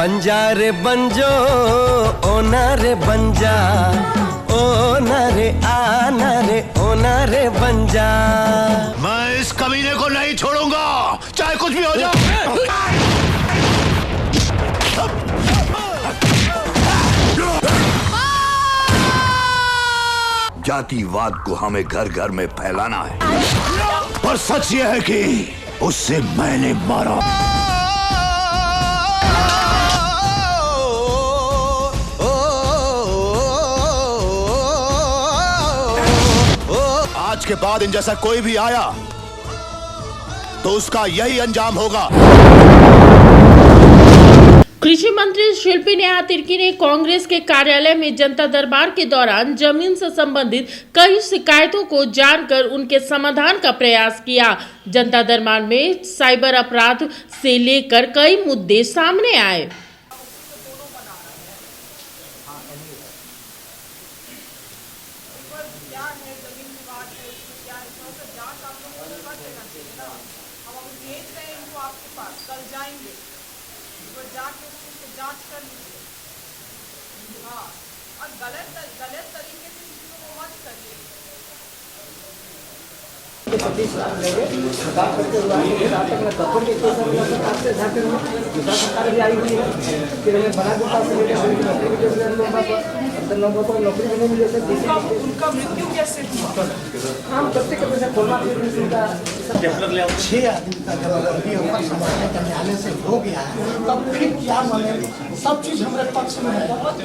बंजा रे बंजो ओना रे बंजा, ओना रे आना रे ओना रे बंजा। मैं इस कमीने को नहीं छोड़ूंगा, चाहे कुछ भी हो जाए। जातिवाद को हमें घर घर में फैलाना है, पर सच यह है कि उससे मैंने मारा। आज के बाद इन जैसा कोई भी आया तो उसका यही अंजाम होगा। कृषि मंत्री शिल्पी नेहा तिर्की ने कांग्रेस के कार्यालय में जनता दरबार के दौरान जमीन से संबंधित कई शिकायतों को जानकर उनके समाधान का प्रयास किया। जनता दरबार में साइबर अपराध से लेकर कई मुद्दे सामने आए। जांच कर लीजिए। हाँ, और गलत तरीके से चीजों को मत करिए। सरकार भी आई हुई है, फिर हमें बना नौकरी भी नहीं मिले। उनका मृत्यु कैसे हुआ? हम प्रत्येक खोलना 6 आदमी का जब ऊपर समझने का न्यायालय से हो गया है, तब फिर क्या माने? सब चीज हमारे पक्ष में है। आप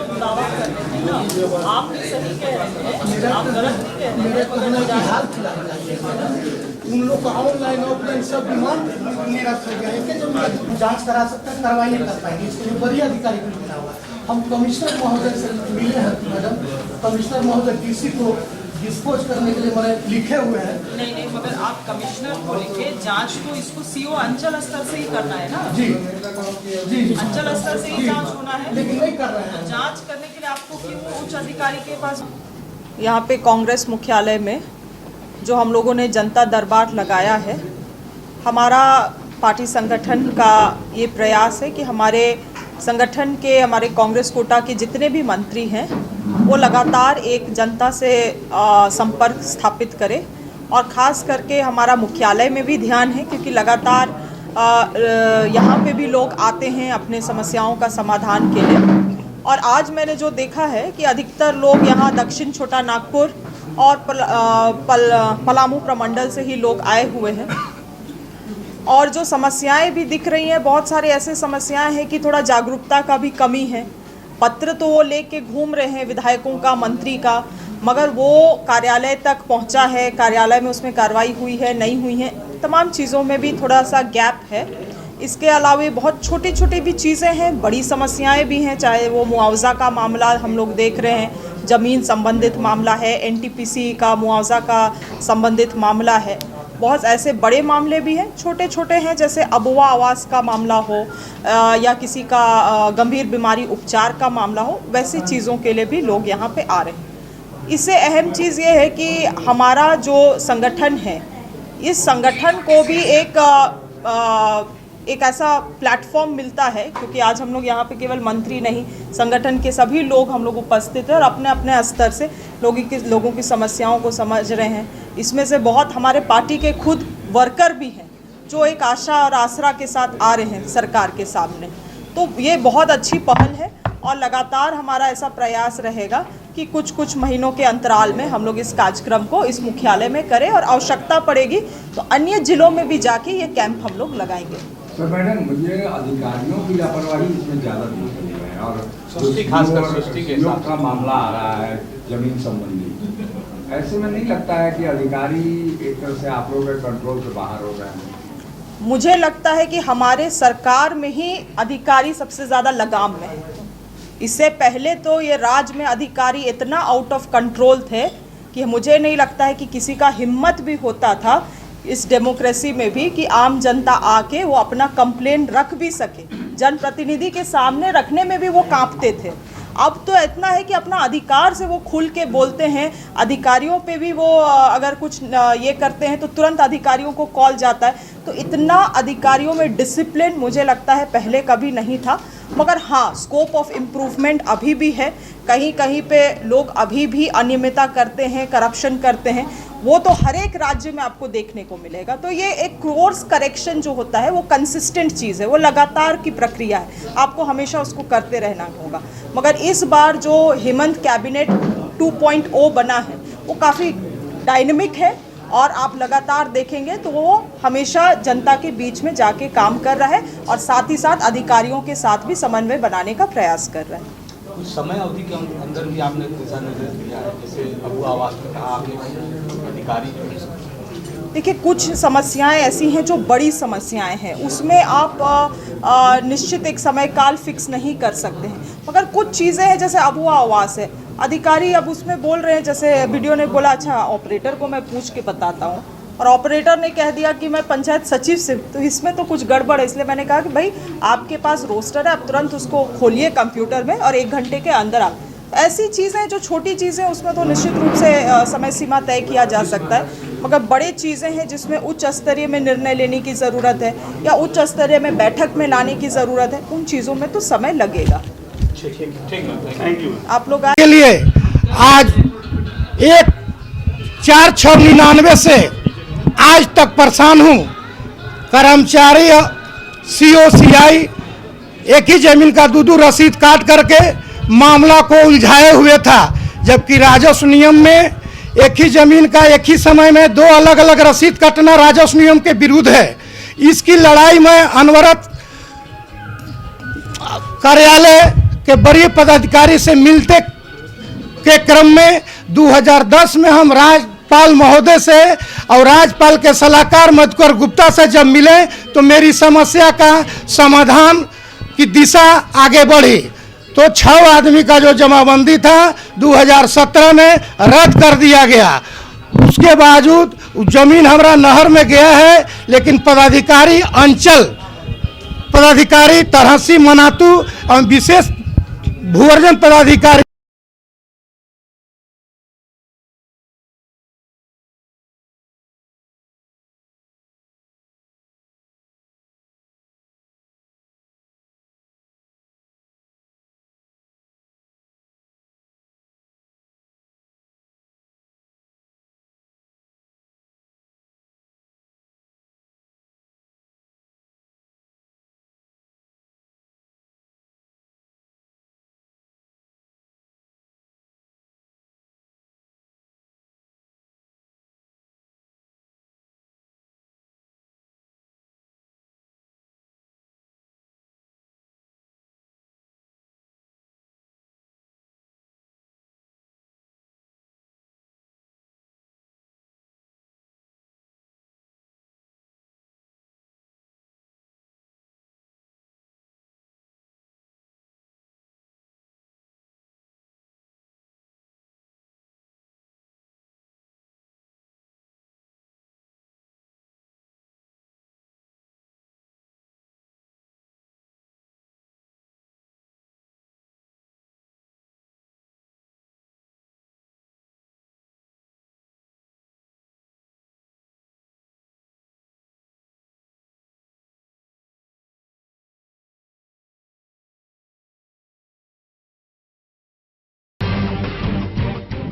सही कह रहे हैं, आप गलत नहीं कह रहे हैं। मेरे कहने की हाल उन लोग का ऑनलाइन ऑफलाइन सब डिमांड निरस्त हो गया है। जब जांच करा सकते हैं, कार्रवाई नहीं कर पाएंगे। इसके लिए बड़ी अधिकारी को मिला हुआ है। हम कमिश्नर महोदय से मिले हैं मैडम, कमिश्नर महोदय डीसी को डिस्पोज करने के लिए मैंने लिखे हुए हैं। नहीं, मगर आप कमिश्नर को लिखे, जांच तो इसको सीओ अंचल स्तर से ही करना है ना। जी, अंचल स्तर से ही जांच होना है, लेकिन नहीं कर रहे हैं। जांच करने के लिए आपको क्यों उच्च अधिकारी के पास? यहाँ पे कांग्रेस मुख्यालय में जो हम लोगों ने जनता दरबार लगाया है, हमारा पार्टी संगठन का ये प्रयास है कि हमारे संगठन के, हमारे कांग्रेस कोटा के जितने भी मंत्री हैं वो लगातार एक जनता से संपर्क स्थापित करें। और ख़ास करके हमारा मुख्यालय में भी ध्यान है, क्योंकि लगातार यहाँ पे भी लोग आते हैं अपने समस्याओं का समाधान के लिए। और आज मैंने जो देखा है कि अधिकतर लोग यहाँ दक्षिण छोटा नागपुर और पलामू प्रमंडल से ही लोग आए हुए हैं। और जो समस्याएं भी दिख रही हैं, बहुत सारे ऐसे समस्याएं हैं कि थोड़ा जागरूकता का भी कमी है। पत्र तो वो लेके घूम रहे हैं विधायकों का, मंत्री का, मगर वो कार्यालय तक पहुंचा है, कार्यालय में उसमें कार्रवाई हुई है नहीं हुई है, तमाम चीज़ों में भी थोड़ा सा गैप है। इसके अलावा बहुत छोटी छोटी भी चीज़ें हैं, बड़ी समस्याएं भी हैं, चाहे वो मुआवजा का मामला हम लोग देख रहे हैं, ज़मीन संबंधित मामला है, एनटीपीसी का मुआवजा का संबंधित मामला है। बहुत ऐसे बड़े मामले भी हैं, छोटे छोटे हैं, जैसे अबुआ आवास का मामला हो या किसी का गंभीर बीमारी उपचार का मामला हो, वैसी चीज़ों के लिए भी लोग यहाँ पे आ रहे हैं। इससे अहम चीज़ ये है कि हमारा जो संगठन है, इस संगठन को भी एक ऐसा प्लेटफॉर्म मिलता है, क्योंकि आज हम लोग यहाँ पे केवल मंत्री नहीं, संगठन के सभी लोग हम लोग उपस्थित हैं और अपने अपने स्तर से लोगों की समस्याओं को समझ रहे हैं। इसमें से बहुत हमारे पार्टी के खुद वर्कर भी हैं जो एक आशा और आसरा के साथ आ रहे हैं सरकार के सामने। तो ये बहुत अच्छी पहल है और लगातार हमारा ऐसा प्रयास रहेगा कि कुछ महीनों के अंतराल में हम लोग इस कार्यक्रम को इस मुख्यालय में करें, और आवश्यकता पड़ेगी तो अन्य जिलों में भी जाके ये कैंप हम लोग लगाएंगे। सर मैडम, मुझे अधिकारियों की लापरवाही इसमें ज़्यादा दिख रही है, और खासकर सृष्टि के साथ का मामला आ रहा है जमीन संबंधी। ऐसे में नहीं लगता है कि अधिकारी एक तरह से आप लोगों के कंट्रोल से बाहर हो गए हैं? मुझे लगता है कि हमारे सरकार में ही अधिकारी सबसे ज़्यादा लगाम में है। इससे पहले तो ये राज्य में अधिकारी इतना आउट ऑफ कंट्रोल थे कि मुझे नहीं लगता है कि किसी का हिम्मत भी होता था इस डेमोक्रेसी में भी कि आम जनता आके वो अपना कंप्लेन रख भी सके। जनप्रतिनिधि के सामने रखने में भी वो कांपते थे। अब तो इतना है कि अपना अधिकार से वो खुल के बोलते हैं। अधिकारियों पे भी वो अगर कुछ ये करते हैं तो तुरंत अधिकारियों को कॉल जाता है। तो इतना अधिकारियों में डिसिप्लिन मुझे लगता है पहले कभी नहीं था। मगर हाँ, स्कोप ऑफ इम्प्रूवमेंट अभी भी है। कहीं कहीं पे लोग अभी भी अनियमितता करते हैं, करप्शन करते हैं, वो तो हर एक राज्य में आपको देखने को मिलेगा। तो ये एक कोर्स करेक्शन जो होता है वो कंसिस्टेंट चीज़ है, वो लगातार की प्रक्रिया है, आपको हमेशा उसको करते रहना होगा। मगर इस बार जो हेमंत कैबिनेट 2.0 बना है वो काफ़ी डायनेमिक है और आप लगातार देखेंगे तो वो हमेशा जनता के बीच में जाके काम कर रहा है और साथ ही साथ अधिकारियों के साथ भी समन्वय बनाने का प्रयास कर रहा है। कुछ समय अवधि के अंदर भी आपने दिशा निर्देश दिया है, जैसे अबू आवास में कहा आपने अधिकारी जो है। देखिए, कुछ समस्याएं ऐसी हैं जो बड़ी समस्याएं हैं, उसमें आप निश्चित एक समय काल फिक्स नहीं कर सकते हैं। मगर कुछ चीज़ें हैं जैसे अबू आवास है, अधिकारी अब उसमें बोल रहे हैं, जैसे वीडियो ने बोला अच्छा ऑपरेटर को मैं पूछ के बताता हूँ, और ऑपरेटर ने कह दिया कि मैं पंचायत सचिव से, तो इसमें तो कुछ गड़बड़ है। इसलिए मैंने कहा कि भाई आपके पास रोस्टर है, आप तुरंत उसको खोलिए कंप्यूटर में और 1 घंटे के अंदर आप, ऐसी चीज़ें जो छोटी चीज़ें उसमें तो निश्चित रूप से समय सीमा तय किया जा सकता है। मगर बड़े चीज़ें हैं जिसमें उच्च स्तरीय में निर्णय लेने की ज़रूरत है या उच्च स्तरीय में बैठक में लाने की ज़रूरत है, उन चीज़ों में तो समय लगेगा। Thank you. आप लोग के लिए आज 1/4/99 से आज तक परेशान हूँ। कर्मचारी COCI एक ही जमीन का 2 रसीद काट करके मामला को उलझाए हुए था, जबकि राजस्व नियम में एक ही जमीन का एक ही समय में 2 अलग अलग रसीद काटना राजस्व नियम के विरुद्ध है। इसकी लड़ाई में अनवरत कार्यालय के वरीय पदाधिकारी से मिलते के क्रम में 2010 में हम राज्यपाल महोदय से और राज्यपाल के सलाहकार मधुकर गुप्ता से जब मिले तो मेरी समस्या का समाधान की दिशा आगे बढ़ी। तो 6 आदमी का जो जमाबंदी था 2017 में रद्द कर दिया गया। उसके बावजूद जमीन हमारा नहर में गया है, लेकिन पदाधिकारी अंचल पदाधिकारी तरहसी मनातू और विशेष भूअर्जन पदाधिकारी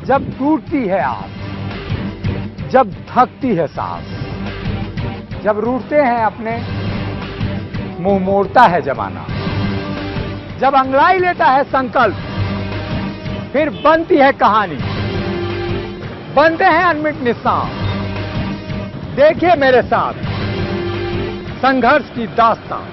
जब टूटती है आस, जब थकती है सांस, जब रूठते हैं अपने, मुंह मोड़ता है जमाना, जब अंगड़ाई लेता है संकल्प, फिर बनती है कहानी, बनते हैं अनमिट निशान। देखिए मेरे साथ संघर्ष की दास्तान।